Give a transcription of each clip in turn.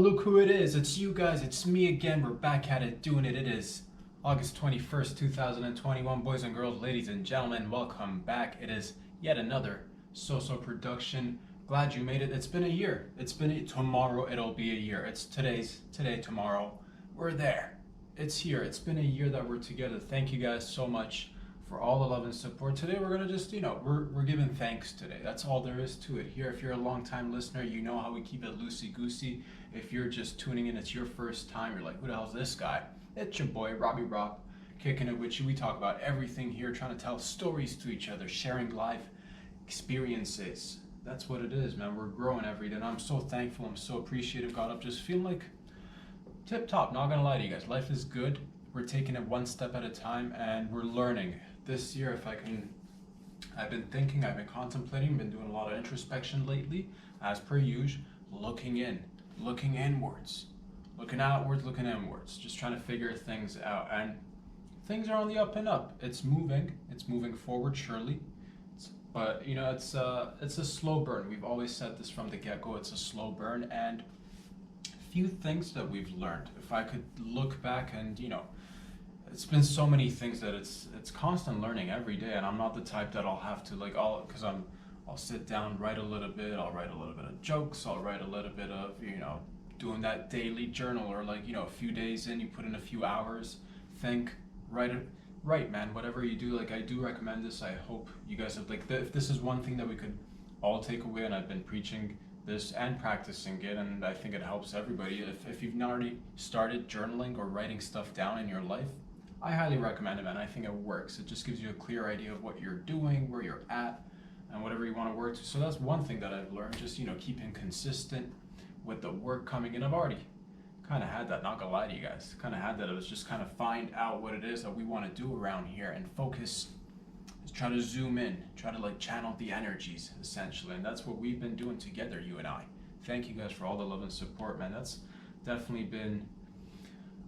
look who it is. It's you guys. It's me again. We're back at it, doing it. It is August 21st, 2021. Boys and girls, ladies and gentlemen, welcome back. It is yet another So production. Glad you made it. It's been a year. Tomorrow it'll be a year. It's today, tomorrow. We're there. It's here. It's been a year that we're together. Thank you guys so much for all the love and support. Today we're gonna just, we're giving thanks today. That's all there is to it. Here, if you're a long time listener, you know how we keep it loosey goosey. If you're just tuning in, it's your first time. You're like, who the hell's this guy? It's your boy Robbie Rock, kicking it with you. We talk about everything here, trying to tell stories to each other, sharing life experiences. That's what it is, man. We're growing every day, and I'm so thankful. I'm so appreciative. Got up just feeling like tip top. Not gonna lie to you guys, life is good. We're taking it one step at a time, and we're learning. This year, if I can, I've been thinking, I've been contemplating, been doing a lot of introspection lately, as per usual, looking inwards, looking outwards, looking inwards, just trying to figure things out. And things are on the up and up. It's moving forward, surely. But it's a slow burn. We've always said this from the get-go. It's a slow burn, and few things that we've learned. If I could look back and it's been so many things that it's constant learning every day, and I'm not the type that I'll have to because I'll sit down, write a little bit, I'll write a little bit of jokes, I'll write a little bit of doing that daily journal, or a few days in, you put in a few hours, think, write, man, whatever you do. I do recommend this. I hope you guys have if this is one thing that we could all take away, and I've been preaching this and practicing it, and I think it helps everybody. If you've not already started journaling or writing stuff down in your life, I highly recommend it, man. I think it works. It just gives you a clear idea of what you're doing, where you're at, and whatever you want to work to. So that's one thing that I've learned, just keeping consistent with the work coming in. I've already kind of had that, not gonna lie to you guys. Kind of had that. It was just kind of find out what it is that we want to do around here and focus. Just try to zoom in, try to channel the energies, essentially. And that's what we've been doing together, you and I. Thank you guys for all the love and support, man. That's definitely been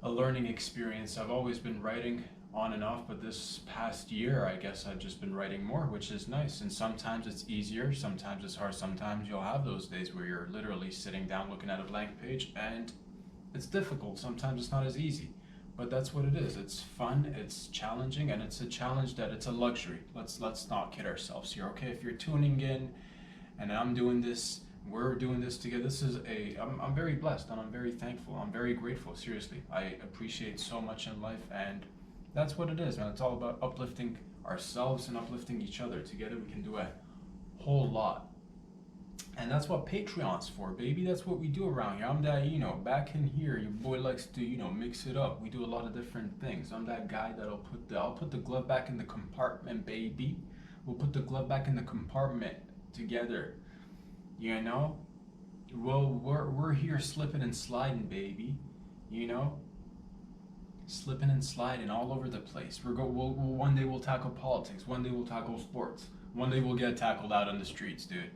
a learning experience. I've always been writing on and off, but this past year, I guess I've just been writing more, which is nice. And sometimes it's easier, sometimes it's hard. Sometimes you'll have those days where you're literally sitting down looking at a blank page, and it's difficult. Sometimes it's not as easy, but that's what it is. It's fun, it's challenging, and it's a challenge that it's a luxury. Let's not kid ourselves here, okay? If you're tuning in and I'm doing this, we're doing this together, I'm very blessed, and I'm very thankful. I'm very grateful, seriously. I appreciate so much in life, and that's what it is, man. It's all about uplifting ourselves and uplifting each other. Together we can do a whole lot. And that's what Patreon's for, baby. That's what we do around here. I'm that, back in here, your boy likes to, mix it up. We do a lot of different things. I'm that guy that'll I'll put the glove back in the compartment, baby. We'll put the glove back in the compartment together. Well, we're here slipping and sliding, baby. Slipping and sliding all over the place. One day we'll tackle politics. One day we'll tackle sports. One day we'll get tackled out on the streets, dude.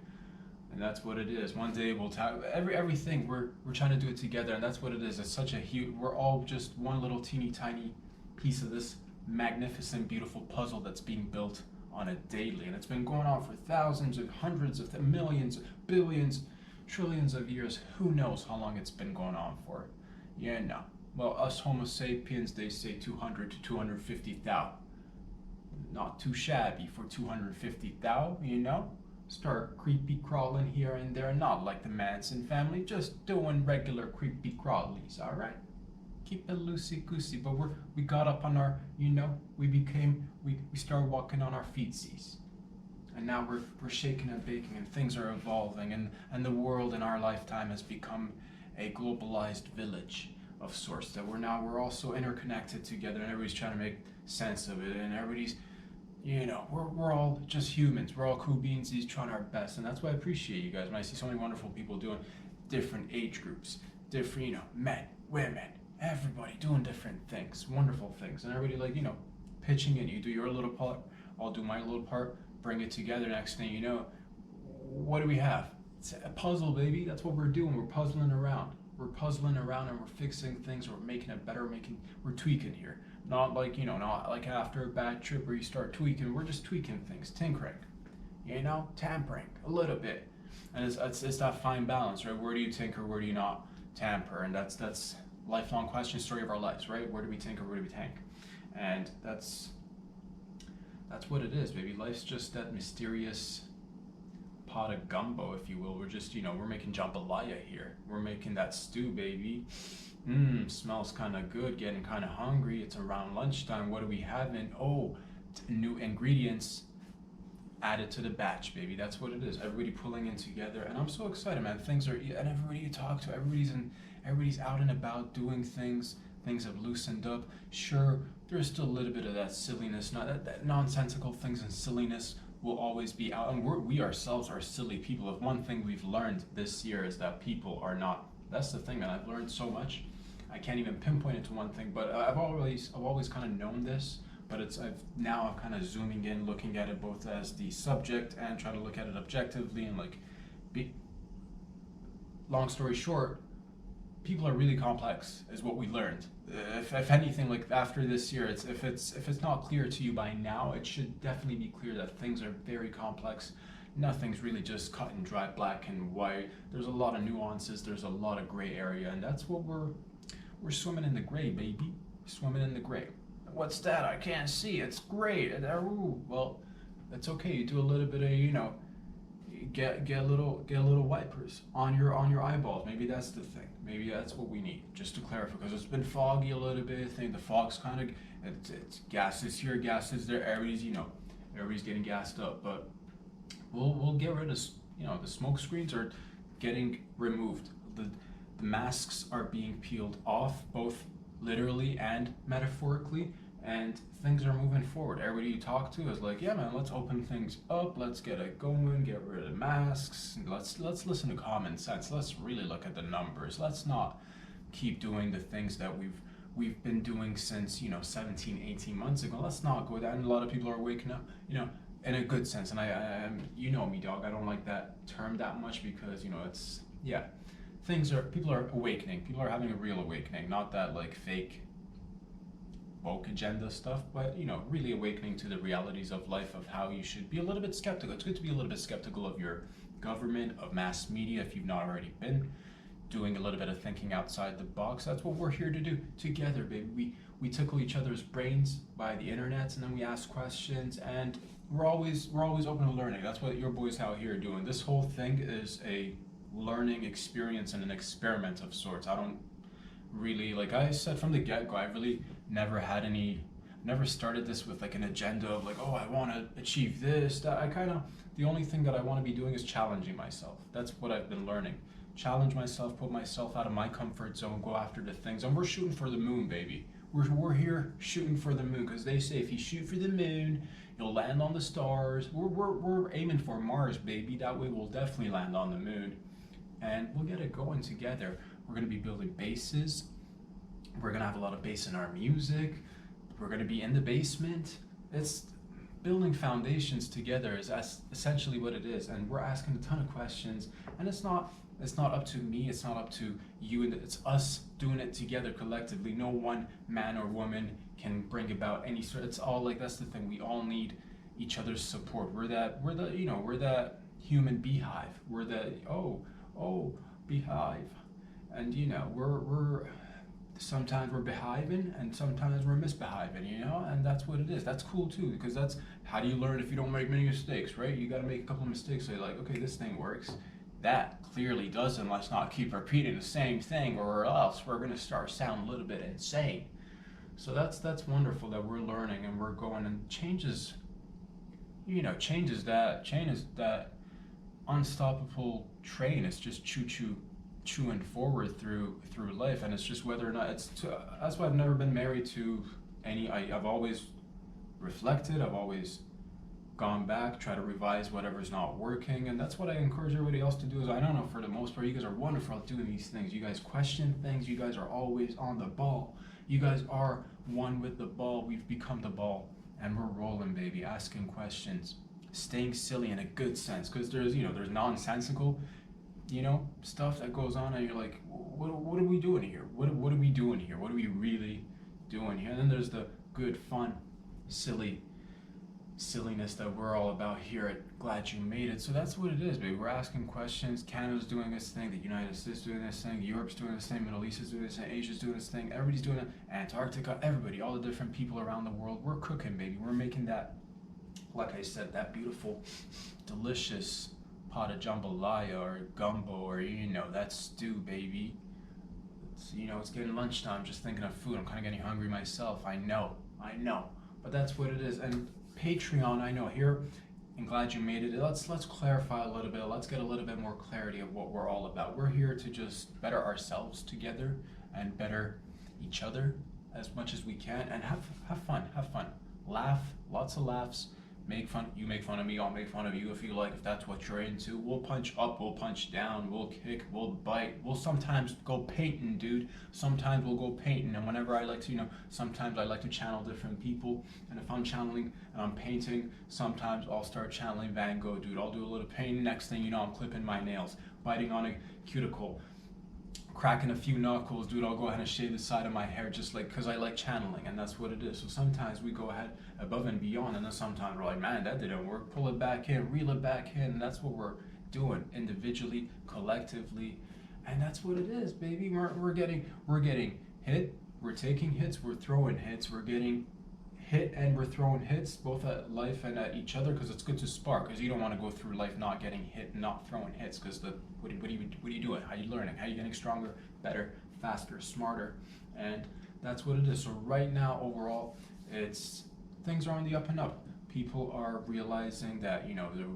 And that's what it is. One day we'll tackle everything. We're trying to do it together, and that's what it is. It's such a huge. We're all just one little teeny tiny piece of this magnificent, beautiful puzzle that's being built on a daily, and it's been going on for thousands and hundreds of millions, billions, trillions of years. Who knows how long it's been going on for? Well, us Homo sapiens, they say 200 to 250,000. Not too shabby for 250,000, Start creepy crawling here and there, not like the Manson family, just doing regular creepy crawlies, all right? Keep it loosey goosey, but we got up on our, we started walking on our feetsies, and now we're shaking and baking, and things are evolving, and the world in our lifetime has become a globalized village of sorts, that we're all so interconnected together, and everybody's trying to make sense of it, and everybody's, we're all just humans. We're all cool beans, trying our best, and that's why I appreciate you guys when I see so many wonderful people doing different age groups, different, men, women, everybody doing different things, wonderful things, and everybody pitching in. You do your little part, I'll do my little part, bring it together. Next thing you know, what do we have? It's a puzzle, baby. That's what we're doing. We're puzzling around. And we're fixing things. We're making it better. We're tweaking here. Not not like after a bad trip where you start tweaking. We're just tweaking things, tinkering, tampering a little bit. And it's that fine balance, right? Where do you tinker? Where do you not tamper, and that's lifelong question, story of our lives, right? Where do we tinker, where do we tank? And that's what it is, baby. Life's just that mysterious pot of gumbo, if you will. We're just, we're making jambalaya here. We're making that stew, baby. Smells kind of good, getting kind of hungry. It's around lunchtime. What are we having? Oh, new ingredients added to the batch, baby. That's what it is. Everybody pulling in together, and I'm so excited, man. Things are, and everybody you talk to, everybody's out and about doing things. Things have loosened up. Sure, there's still a little bit of that silliness, not that nonsensical things and silliness will always be out, and we ourselves are silly people. If one thing we've learned this year is that people are not. That's the thing, man. I've learned so much. I can't even pinpoint it to one thing, but I've always kind of known this. But I'm kind of zooming in, looking at it both as the subject and trying to look at it objectively and long story short, people are really complex, is what we learned. If anything, like after this year, if it's not clear to you by now, it should definitely be clear that things are very complex. Nothing's really just cut and dry, black and white. There's a lot of nuances. There's a lot of gray area, and that's what we're swimming in the gray, baby. Swimming in the gray. What's that? I can't see. It's gray. Well, it's okay. You do a little bit of get a little wipers on your eyeballs. Maybe that's the thing. Maybe that's what we need, just to clarify, because it's been foggy a little bit. I think the fog's kind of it's gases here, gases there. Everybody's getting gassed up, but we'll get rid of the smoke screens are getting removed. The masks are being peeled off, both literally and metaphorically, and things are moving forward. Everybody you talk to is like, yeah, man, let's open things up, let's get it going, get rid of masks, let's listen to common sense, let's really look at the numbers, let's not keep doing the things that we've been doing since 17, 18 months ago. Let's not go there. And a lot of people are waking up, in a good sense, and I you know me, dog, I don't like that term that much, because it's people are awakening. People are having a real awakening, not that like fake woke agenda stuff, but really awakening to the realities of life, of how you should be a little bit skeptical. It's good to be a little bit skeptical of your government, of mass media, if you've not already been doing a little bit of thinking outside the box. That's what we're here to do together, baby. We tickle each other's brains by the internet, and then we ask questions, and we're always open to learning. That's what your boys out here are doing. This whole thing is a learning experience and an experiment of sorts. I don't really, like I said from the get-go, I really never started this with like an agenda of like, oh, I want to achieve this, that. The only thing that I want to be doing is challenging myself. That's what I've been learning. Challenge myself, put myself out of my comfort zone, go after the things, and we're shooting for the moon, baby. We're here shooting for the moon, because they say if you shoot for the moon, you'll land on the stars. We're aiming for Mars, baby. That way we'll definitely land on the moon, and we'll get it going together. We're going to be building bases. We're going to have a lot of bass in our music. We're going to be in the basement. It's building foundations together is essentially what it is, and we're asking a ton of questions, and it's not up to me, it's not up to you, and it's us doing it together collectively. No one man or woman can bring about any sort. It's all like, that's the thing, we all need each other's support. We're that human beehive. We're the beehive, and we're sometimes we're behaving and sometimes we're misbehaving, and that's what it is. That's cool too, because that's how do you learn if you don't make many mistakes, right? You got to make a couple of mistakes, so you're like, okay, this thing works, that clearly doesn't, let's not keep repeating the same thing, or else we're going to start sounding a little bit insane. So that's wonderful that we're learning and we're going, and changes that unstoppable train. It's just chewing forward through life, and it's just whether or not that's why I've never been married to any. I've always reflected, I've always gone back, try to revise whatever's not working, and that's what I encourage everybody else to do. Is I don't know, for the most part, you guys are wonderful at doing these things. You guys question things, you guys are always on the ball, you guys are one with the ball. We've become the ball, and we're rolling, baby, asking questions, staying silly in a good sense, because there's nonsensical stuff that goes on, and you're like, what are we doing here? What are we doing here? What are we really doing here? And then there's the good, fun, silly silliness that we're all about here at Glad You Made It. So that's what it is, baby. We're asking questions. Canada's doing this thing, the United States doing this thing, Europe's doing this thing, Middle East is doing this thing, Asia's doing this thing, everybody's doing it, Antarctica, everybody, all the different people around the world. We're cooking, baby. We're making that, like I said, that beautiful, delicious pot of jambalaya or gumbo or, that stew, baby. It's getting lunchtime, just thinking of food. I'm kind of getting hungry myself. I know. But that's what it is. And Patreon, I know, here, I'm glad you made it. Let's clarify a little bit. Let's get a little bit more clarity of what we're all about. We're here to just better ourselves together and better each other as much as we can, and have fun. Laugh, lots of laughs. Make fun. You make fun of me, I'll make fun of you if you like, if that's what you're into. We'll punch up, we'll punch down, we'll kick, we'll bite. We'll sometimes go painting, dude. Sometimes we'll go painting. And whenever I like to, sometimes I like to channel different people. And if I'm channeling and I'm painting, sometimes I'll start channeling Van Gogh, dude. I'll do a little painting. Next thing you know, I'm clipping my nails, biting on a cuticle, cracking a few knuckles, dude. I'll go ahead and shave the side of my hair just like, because I like channeling, and that's what it is. So sometimes we go ahead above and beyond, and then sometimes we're like, man, that didn't work. Pull it back in, reel it back in, and that's what we're doing individually, collectively, and that's what it is, baby. We're getting hit, we're taking hits, we're throwing hits, we're getting hit and we're throwing hits both at life and at each other, because it's good to spark, because you don't want to go through life not getting hit and not throwing hits, because what are you doing? How are you learning? How are you getting stronger, better, faster, smarter? And that's what it is. So right now, overall, things are on the up and up. People are realizing that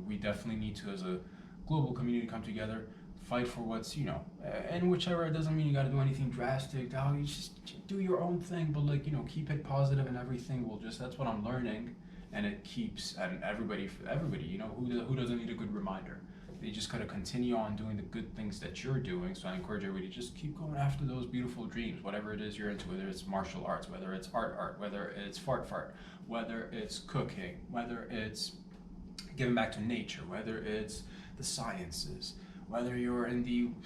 we definitely need to, as a global community, come together, fight for what's, and whichever. It doesn't mean you got to do anything drastic. You just do your own thing, but keep it positive, and everything will that's what I'm learning, and it keeps, and everybody, who doesn't need a good reminder? They just gotta continue on doing the good things that you're doing. So I encourage everybody to just keep going after those beautiful dreams, whatever it is you're into, whether it's martial arts, whether it's art, whether it's fart, whether it's cooking, whether it's giving back to nature, whether it's the sciences, whether you're in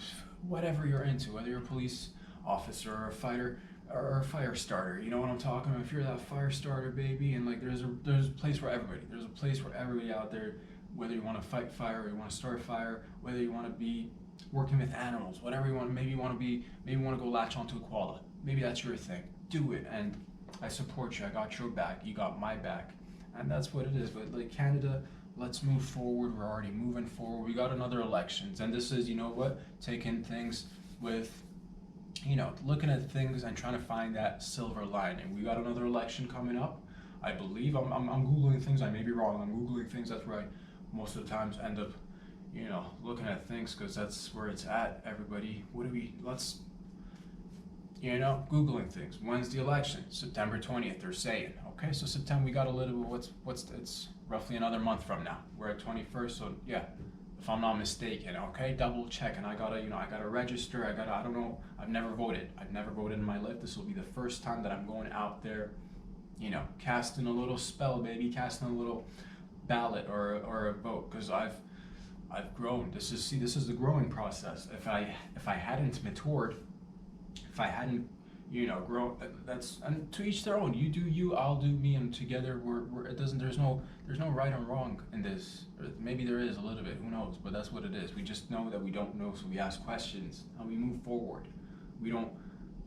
whatever you're into, whether you're a police officer or a fighter or a fire starter. You know what I'm talking about? If you're that fire starter, baby, and there's a place for everybody. There's a place for everybody out there, whether you want to fight fire or you want to start fire, whether you want to be working with animals, whatever you want. Maybe you want to go latch onto a koala. Maybe that's your thing. Do it, and I support you. I got your back. You got my back, and that's what it is. But Canada, let's move forward. We're already moving forward. We got another elections, and this is, taking things with, looking at things and trying to find that silver lining. We got another election coming up. I believe I'm Googling things. I may be wrong. I'm Googling things. That's right. Most of the times end up, looking at things, because that's where it's at. Everybody, Googling things. When's the election? September 20th, they're saying. Okay, so September, we got a little bit, it's roughly another month from now. We're at 21st, so yeah, if I'm not mistaken, okay, double check. And I gotta register, I don't know, I've never voted in my life. This will be the first time that I'm going out there, casting a little spell, baby, casting a little ballot or a vote, because I've grown. This is the growing process. If I hadn't matured, if I hadn't grown, that's, and to each their own. You do you, I'll do me, and together there's no right or wrong in this. Or maybe there is a little bit, who knows, but that's what it is. We just know that we don't know, so we ask questions and we move forward. We don't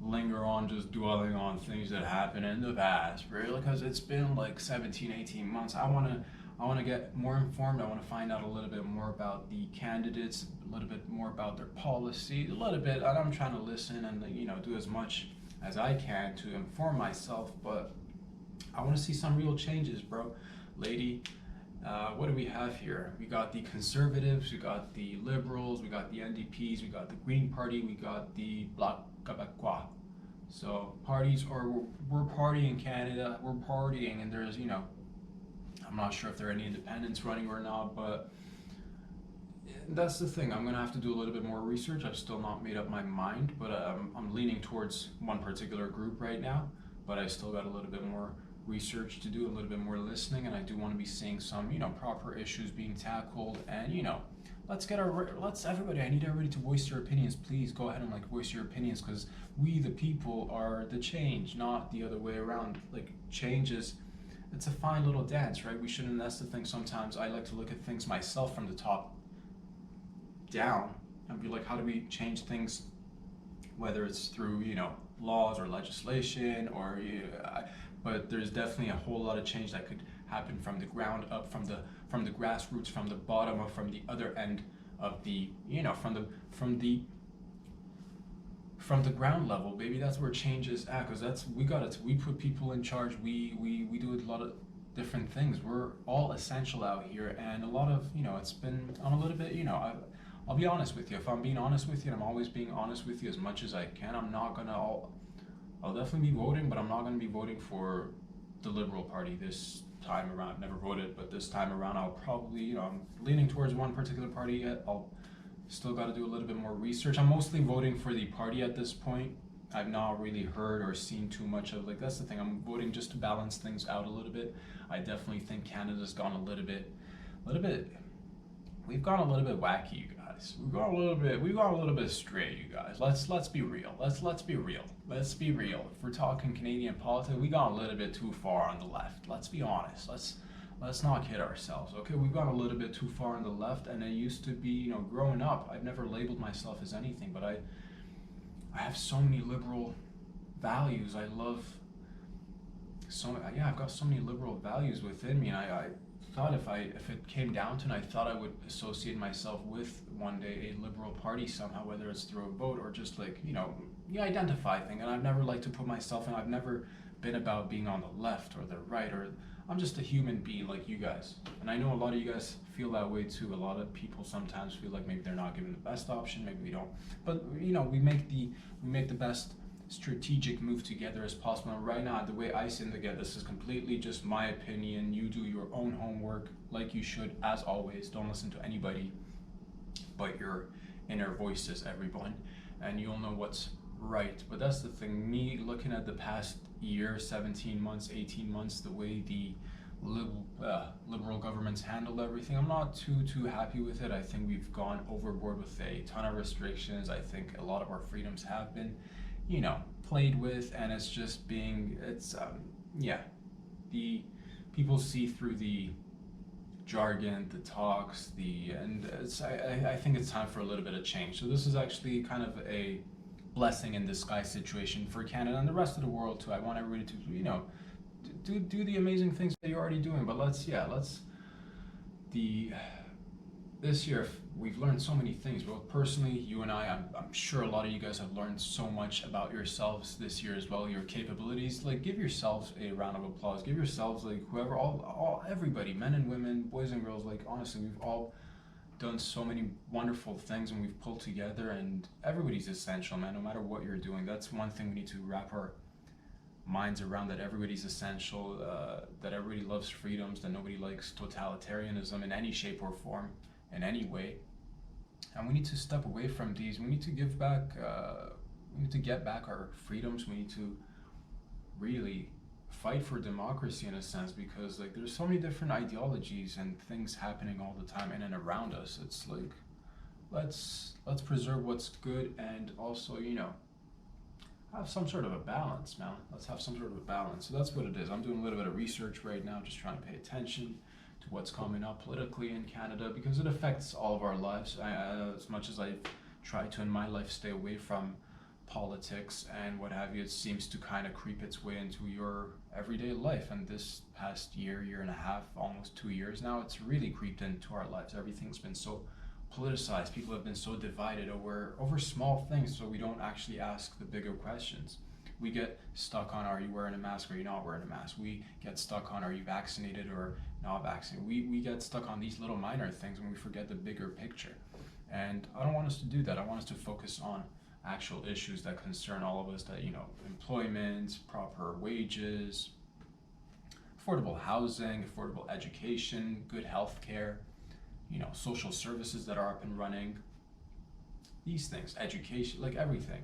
linger on just dwelling on things that happened in the past, really, because it's been like 17-18 months. I want to get more informed. I want to find out a little bit more about the candidates, a little bit more about their policy, a little bit, and I'm trying to listen and do as much as I can to inform myself. But I want to see some real changes, bro. Lady, what do we have here? We got the Conservatives, we got the Liberals, we got the NDPs, we got the Green Party, we got the Bloc Québécois. So parties, we're partying in Canada, we're partying, and there's, I'm not sure if there are any independents running or not, but that's the thing. I'm going to have to do a little bit more research. I've still not made up my mind, but I'm leaning towards one particular group right now, but I still got a little bit more research to do, a little bit more listening, and I do want to be seeing some, proper issues being tackled, and, everybody, I need everybody to voice their opinions. Please go ahead and voice your opinions, because we, the people, are the change, not the other way around. Change is it's a fine little dance, right? We shouldn't. That's the thing. Sometimes I like to look at things myself from the top down and be like, how do we change things, whether it's through laws or legislation or but there's definitely a whole lot of change that could happen from the ground up, from the grassroots, from the bottom up, from the other end of the from the ground level, baby. That's where change is at, because we put people in charge. We do a lot of different things. We're all essential out here, and a lot of it's been on a little bit. I'll be honest with you. If I'm being honest with you, and I'm always being honest with you as much as I can. I'll definitely be voting, but I'm not gonna be voting for the Liberal Party this time around. I've never voted, but this time around I'll probably I'm leaning towards one particular party. I'll still got to do a little bit more research. I'm mostly voting for the party at this point. I've not really heard or seen too much of, like, that's the thing. I'm voting just to balance things out a little bit. I definitely think Canada's gone a little bit, we've gone a little bit wacky, you guys. We've gone a little bit stray, you guys. Let's be real. Let's be real. Let's be real. If we're talking Canadian politics, we got a little bit too far on the left. Let's be honest. Let's not kid ourselves, okay? We've gone a little bit too far on the left, and it used to be, growing up, I've never labeled myself as anything, but I have so many liberal values. I've got so many liberal values within me, and I thought if it came down to it, I thought I would associate myself with one day a liberal party somehow, whether it's through a vote or just like, the identify thing. And I've never liked to put myself in, I've never been about being on the left or the right, or I'm just a human being like you guys. And I know a lot of you guys feel that way too. A lot of people sometimes feel like maybe they're not given the best option, maybe we don't. But we make the best strategic move together as possible. And right now, the way I sit together, this is completely just my opinion. You do your own homework like you should, as always. Don't listen to anybody but your inner voices, everyone, and you'll know what's right. But that's the thing. Me looking at the past year, 17 months, 18 months, the way the liberal governments handled everything, I'm not too happy with it. I think we've gone overboard with a ton of restrictions. I think a lot of our freedoms have been played with, and it's just the people see through the jargon, the talks, I think it's time for a little bit of change. So this is actually kind of a blessing in disguise situation for Canada and the rest of the world too. I want everybody to do the amazing things that you're already doing, but this year we've learned so many things. Both personally, you and I'm sure a lot of you guys have learned so much about yourselves this year as well, your capabilities. Like, give yourselves a round of applause. Give yourselves, like, whoever, everybody, men and women, boys and girls. Like, honestly, we've all done so many wonderful things, and we've pulled together, and everybody's essential, man. No matter what you're doing, that's one thing we need to wrap our minds around, that everybody's essential, that everybody loves freedoms, that nobody likes totalitarianism in any shape or form, in any way. And we need to step away from these. We need to give back, we need to get back our freedoms. We need to really fight for democracy in a sense, because like there's so many different ideologies and things happening all the time in and around us. It's like, let's preserve what's good, and also have some sort of a balance, man. Let's have some sort of a balance. So that's what it is. I'm doing a little bit of research right now, just trying to pay attention to what's coming up politically in Canada, because it affects all of our lives. As much as I've tried to in my life stay away from politics and what have you, it seems to kind of creep its way into your everyday life. And this past year and a half, almost 2 years now, it's really creeped into our lives. Everything's been so politicized. People have been so divided over small things, so we don't actually ask the bigger questions. We get stuck on, are you wearing a mask or are you not wearing a mask? We get stuck on, are you vaccinated or not vaccinated? We get stuck on these little minor things when we forget the bigger picture. And I don't want us to do that. I want us to focus on actual issues that concern all of us, that employment, proper wages, affordable housing, affordable education, good health care, social services that are up and running, these things, education, like everything,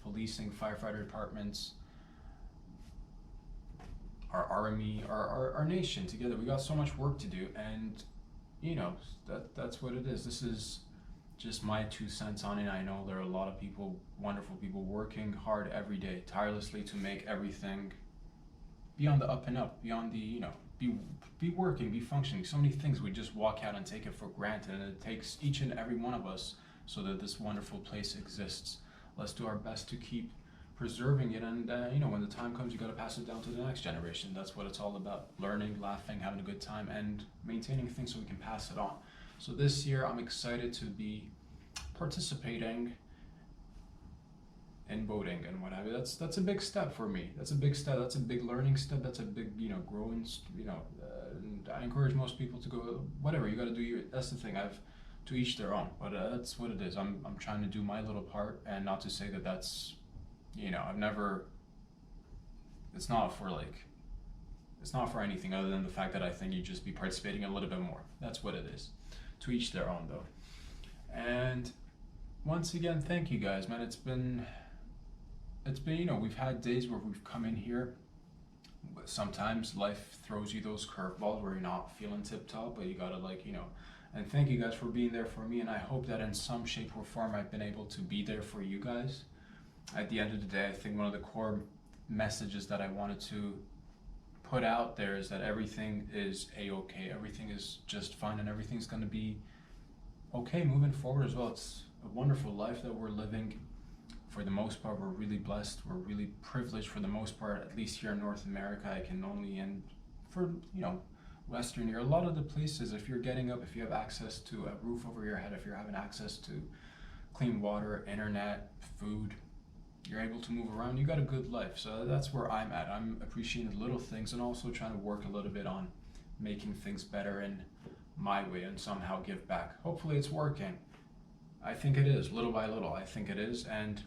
policing, firefighter departments, our army, our nation together. We got so much work to do, and that's what it is. This is just my 2 cents on it. I know there are a lot of people, wonderful people, working hard every day, tirelessly to make everything be on the up and up, be on the be working, be functioning. So many things we just walk out and take it for granted, and it takes each and every one of us so that this wonderful place exists. Let's do our best to keep preserving it, and when the time comes, you got to pass it down to the next generation. That's what it's all about: learning, laughing, having a good time, and maintaining things so we can pass it on. So this year, I'm excited to be participating in voting and what have you. That's a big step for me. That's a big step. That's a big learning step. That's a big growing. And I encourage most people to go. Whatever you got to do. That's the thing. To each their own. But that's what it is. I'm trying to do my little part, and not to say that that's I've never. It's not for anything other than the fact that I think you just be participating a little bit more. That's what it is. To each their own, though. And once again, thank you guys, man. It's been we've had days where we've come in here. Sometimes life throws you those curveballs where you're not feeling tip top, but you gotta and thank you guys for being there for me, and I hope that in some shape or form I've been able to be there for you guys. At the end of the day, I think one of the core messages that I wanted to put out there is that everything is a-okay, everything is just fine, and everything's gonna be okay moving forward as well. It's a wonderful life that we're living. For the most part, we're really blessed. We're really privileged for the most part, at least here in North America. I can only, and for, Western Europe, a lot of the places, if you're getting up, if you have access to a roof over your head, if you're having access to clean water, internet, food, you're able to move around, you got a good life. So that's where I'm at. I'm appreciating the little things and also trying to work a little bit on making things better in my way and somehow give back. Hopefully it's working. I think it is, little by little. I think it is, and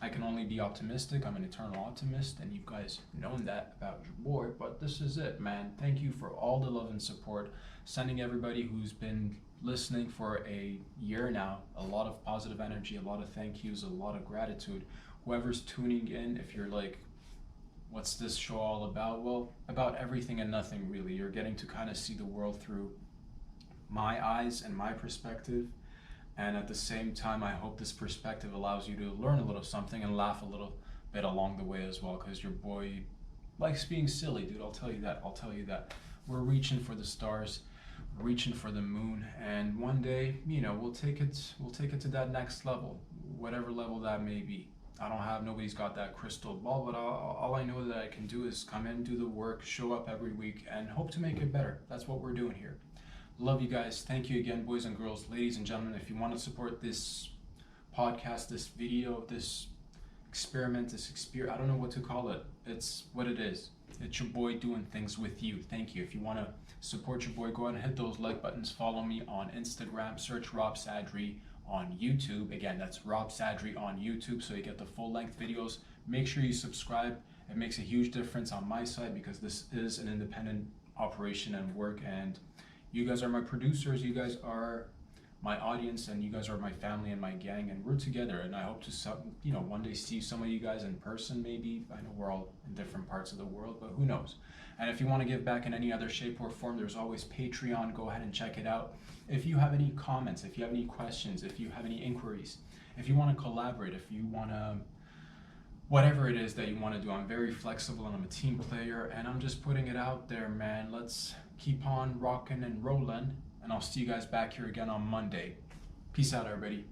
I can only be optimistic. I'm an eternal optimist, and you guys known that about your boy, but this is it, man. Thank you for all the love and support. Sending everybody who's been listening for a year now a lot of positive energy, a lot of thank yous, a lot of gratitude. Whoever's tuning in, if you're like, what's this show all about? Well, about everything and nothing, really. You're getting to kind of see the world through my eyes and my perspective. And at the same time, I hope this perspective allows you to learn a little something and laugh a little bit along the way as well, because your boy likes being silly, dude. I'll tell you that. We're reaching for the stars, reaching for the moon, and one day, we'll take it to that next level, whatever level that may be. Nobody's got that crystal ball, but all I know that I can do is come in, do the work, show up every week, and hope to make it better. That's what we're doing here. Love you guys. Thank you again, boys and girls, ladies and gentlemen. If you want to support this podcast, this video, this experiment, I don't know what to call it. It's what it is. It's your boy doing things with you. Thank you. If you want to support your boy, go ahead and hit those like buttons. Follow me on Instagram. Search Rob Sadri on YouTube. Again, that's Rob Sadri on YouTube, so you get the full-length videos. Make sure you subscribe. It makes a huge difference on my side because this is an independent operation and work, and you guys are my producers, you guys are my audience, and you guys are my family and my gang, and we're together. And I hope to one day see some of you guys in person, maybe. I know we're all in different parts of the world, but who knows. And if you want to give back in any other shape or form, there's always Patreon. Go ahead and check it out. If you have any comments, if you have any questions, if you have any inquiries, if you want to collaborate, if you want to, whatever it is that you want to do, I'm very flexible and I'm a team player, and I'm just putting it out there, man. Let's keep on rocking and rolling, and I'll see you guys back here again on Monday. Peace out, everybody.